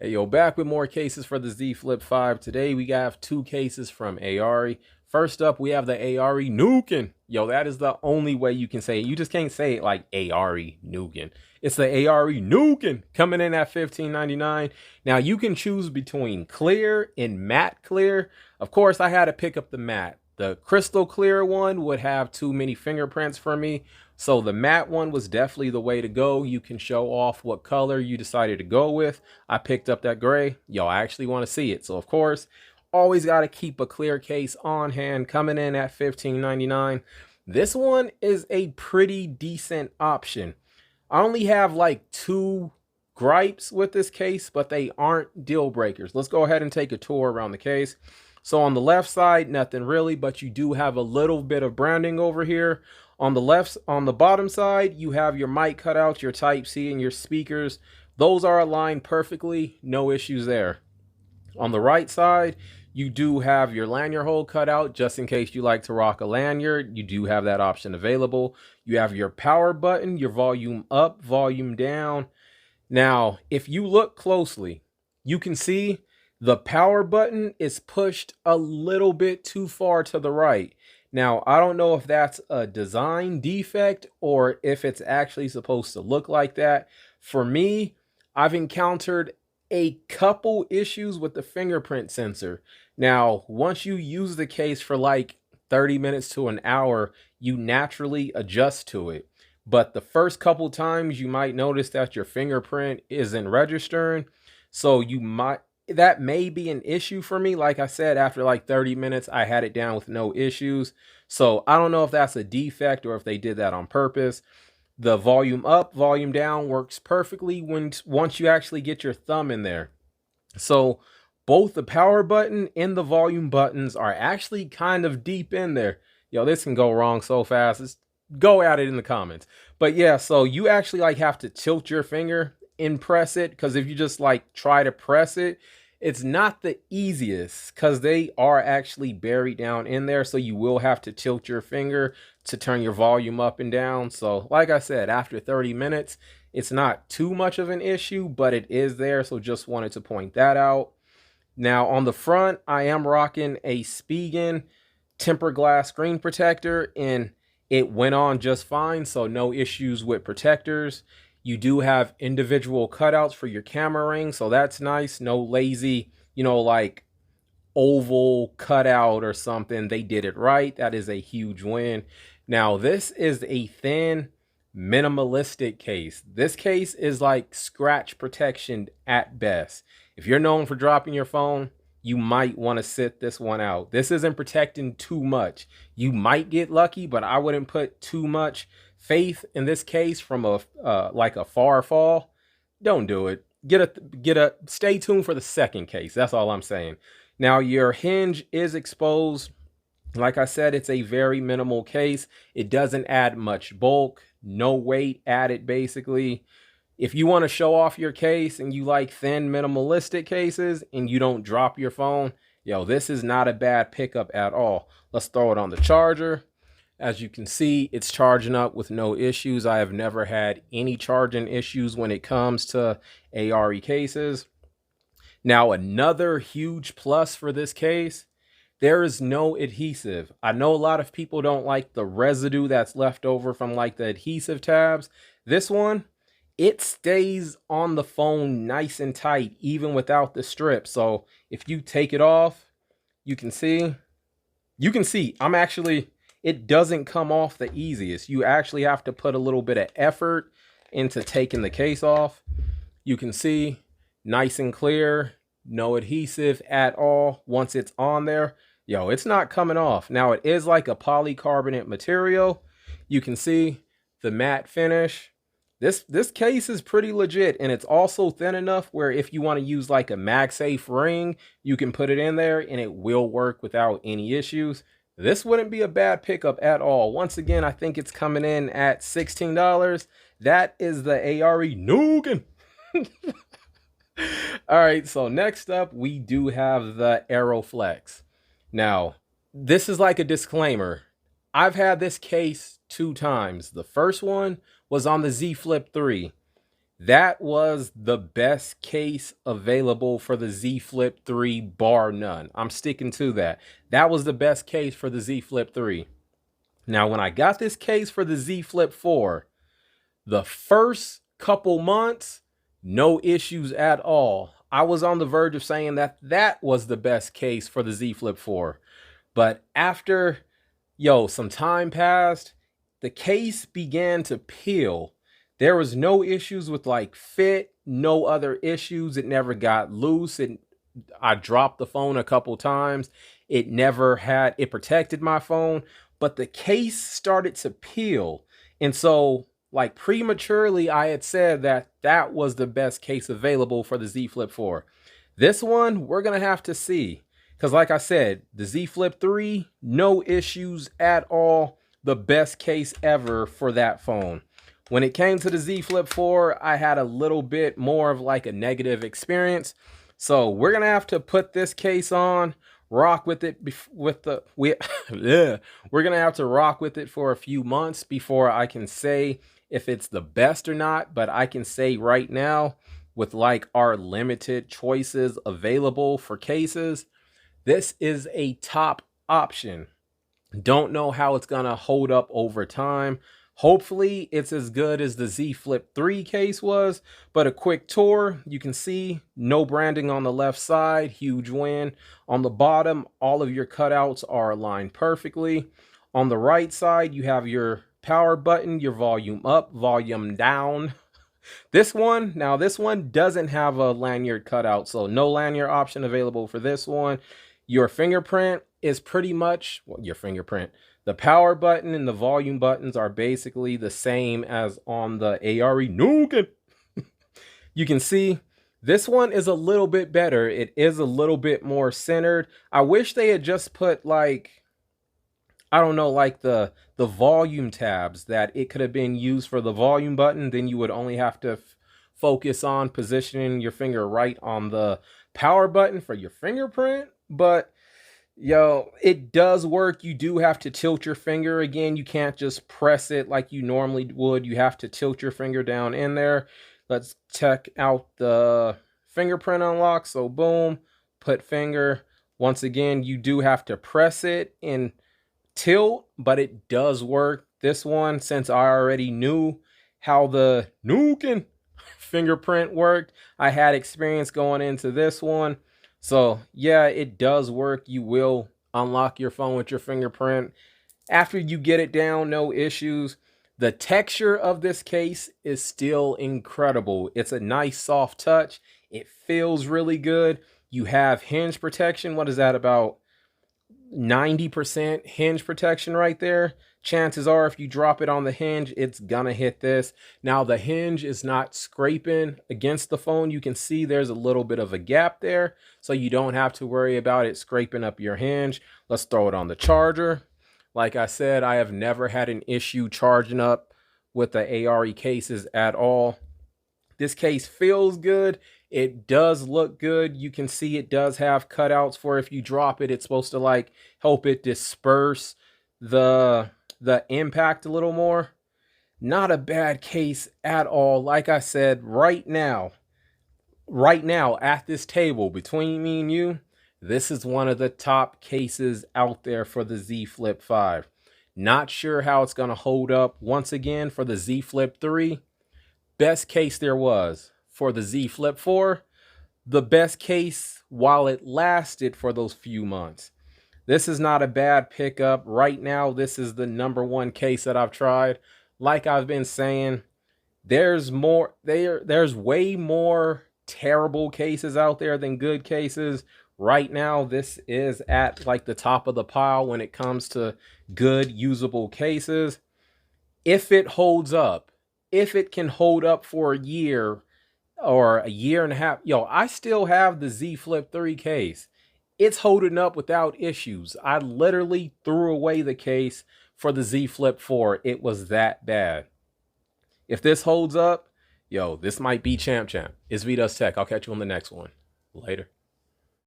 Hey, yo, back with more cases for the Z Flip 5. Today we have two cases from Araree. First up, we have the Araree Nukin. Yo, that is the only way you can say it. You just can't say it like Araree Nukin. It's the Araree Nukin coming in at $15.99. Now, you can choose between clear and matte clear. Of course, I had to pick up the matte. The crystal clear one would have too many fingerprints for me. So the matte one was definitely the way to go. You can show off what color you decided to go with. I picked up that gray. Yo, I actually want to see it. So of course, always got to keep a clear case on hand, coming in at $15.99. This one is a pretty decent option. I only have like two gripes with this case, but they aren't deal breakers. Let's go ahead and take a tour around the case. So on the left side, nothing really, but you do have a little bit of branding over here. On the bottom side, you have your mic cutouts, your Type-C, and your speakers. Those are aligned perfectly, no issues there. On the right side, you do have your lanyard hole cut out, just in case you like to rock a lanyard. You do have that option available. You have your power button, your volume up, volume down. Now, if you look closely, you can see the power button is pushed a little bit too far to the right. Now, I don't know if that's a design defect or if it's actually supposed to look like that. For me, I've encountered a couple issues with the fingerprint sensor. Now, once you use the case for like 30 minutes to an hour, you naturally adjust to it. But the first couple times you might notice that your fingerprint isn't registering. So that may be an issue for me. Like I said, after like 30 minutes, I had it down with no issues. So I don't know if that's a defect or if they did that on purpose. The volume up, volume down works perfectly once you actually get your thumb in there. So both the power button and the volume buttons are actually kind of deep in there. Yo, this can go wrong so fast. Just go at it in the comments. But yeah, so you actually like have to tilt your finger and press it, because if you just like try to press it, it's not the easiest because they are actually buried down in there. So you will have to tilt your finger to turn your volume up and down. So like I said, after 30 minutes, it's not too much of an issue, but it is there. So just wanted to point that out. Now on the front, I am rocking a Spigen tempered glass screen protector, and it went on just fine. So no issues with protectors. You do have individual cutouts for your camera ring, so that's nice. No lazy, like oval cutout or something. They did it right. That is a huge win. Now, this is a thin, minimalistic case. This case is like scratch protection at best. If you're known for dropping your phone, you might want to sit this one out. This isn't protecting too much. You might get lucky, but I wouldn't put too much faith in this case from like a far fall. Don't do it. Stay tuned for the second case. That's all I'm saying. Now, your hinge is exposed. Like I said, it's a very minimal case. It doesn't add much bulk, no weight added basically. If you want to show off your case and you like thin minimalistic cases and you don't drop your phone, yo, this is not a bad pickup at all. Let's throw it on the charger. As you can see, it's charging up with no issues. I have never had any charging issues when it comes to Araree cases. Now, another huge plus for this case, there is no adhesive. I know a lot of people don't like the residue that's left over from like the adhesive tabs. This one, it stays on the phone nice and tight, even without the strip. So if you take it off, you can see, it doesn't come off the easiest. You actually have to put a little bit of effort into taking the case off. You can see nice and clear, no adhesive at all. Once it's on there, yo, it's not coming off. Now it is like a polycarbonate material. You can see the matte finish. This case is pretty legit, and it's also thin enough where if you want to use like a MagSafe ring, you can put it in there and it will work without any issues. This wouldn't be a bad pickup at all. Once again, I think it's coming in at $16. That is the Araree Nukin. All right, so next up, we do have the Aero Flex. Now, this is like a disclaimer. I've had this case 2 times. The first one was on the Z Flip 3. That was the best case available for the Z Flip 3, bar none. I'm sticking to that. That was the best case for the Z Flip 3. Now, when I got this case for the Z Flip 4, the first couple months, no issues at all. I was on the verge of saying that that was the best case for the Z Flip 4. But after, some time passed, the case began to peel. There was no issues with like fit, no other issues. It never got loose. I dropped the phone a couple times. It protected my phone, but the case started to peel. And so like prematurely, I had said that that was the best case available for the Z Flip 4. This one, we're going to have to see. Because like I said, the Z Flip 3, no issues at all. The best case ever for that phone. When it came to the Z Flip 4, I had a little bit more of like a negative experience. So we're going to have to put this case on, rock with it we're going to have to rock with it for a few months before I can say if it's the best or not. But I can say right now, with like our limited choices available for cases, this is a top option. Don't know how it's going to hold up over time. Hopefully it's as good as the Z Flip 3 case was, but a quick tour, you can see no branding on the left side, huge win. On the bottom, all of your cutouts are aligned perfectly. On the right side, you have your power button, your volume up, volume down. This one doesn't have a lanyard cutout, so no lanyard option available for this one. Your fingerprint is pretty much your fingerprint. The power button and the volume buttons are basically the same as on the Araree Nukin. You can see this one is a little bit better. It is a little bit more centered. I wish they had just put like, I don't know, like the volume tabs that it could have been used for the volume button. Then you would only have to focus on positioning your finger right on the power button for your fingerprint. But it does work. You do have to tilt your finger. Again, you can't just press it like you normally would. You have to tilt your finger down in there. Let's check out the fingerprint unlock. So boom, put finger. Once again, you do have to press it and tilt, but it does work. This one, since I already knew how the Nukin fingerprint worked, I had experience going into this one. So yeah, it does work. You will unlock your phone with your fingerprint. After you get it down, no issues. The texture of this case is still incredible. It's a nice soft touch. It feels really good. You have hinge protection. What is that, about 90% hinge protection right there? Chances are if you drop it on the hinge, it's gonna hit this. Now the hinge is not scraping against the phone. You can see there's a little bit of a gap there, so you don't have to worry about it scraping up your hinge. Let's throw it on the charger. Like I said, I have never had an issue charging up with the Araree cases at all. This case feels good. It does look good. You can see it does have cutouts for if you drop it, it's supposed to like help it disperse the impact a little more. Not a bad case at all. Like I said, right now at this table between me and you, this is one of the top cases out there for the Z Flip 5. Not sure how it's going to hold up once again for the Z Flip 3. Best case there was. For the Z Flip 4, the best case while it lasted for those few months. This is not a bad pickup. Right now, this is the #1 case that I've tried. Like I've been saying, there's way more terrible cases out there than good cases. Right now, this is at like the top of the pile when it comes to good usable cases. If it holds up, if it can hold up for a year or a year and a half, I still have the Z Flip 3 case. It's holding up without issues. I literally threw away the case for the Z Flip 4. It was that bad. If this holds up, this might be champ. It's vdoestech. I'll catch you on the next one. Later.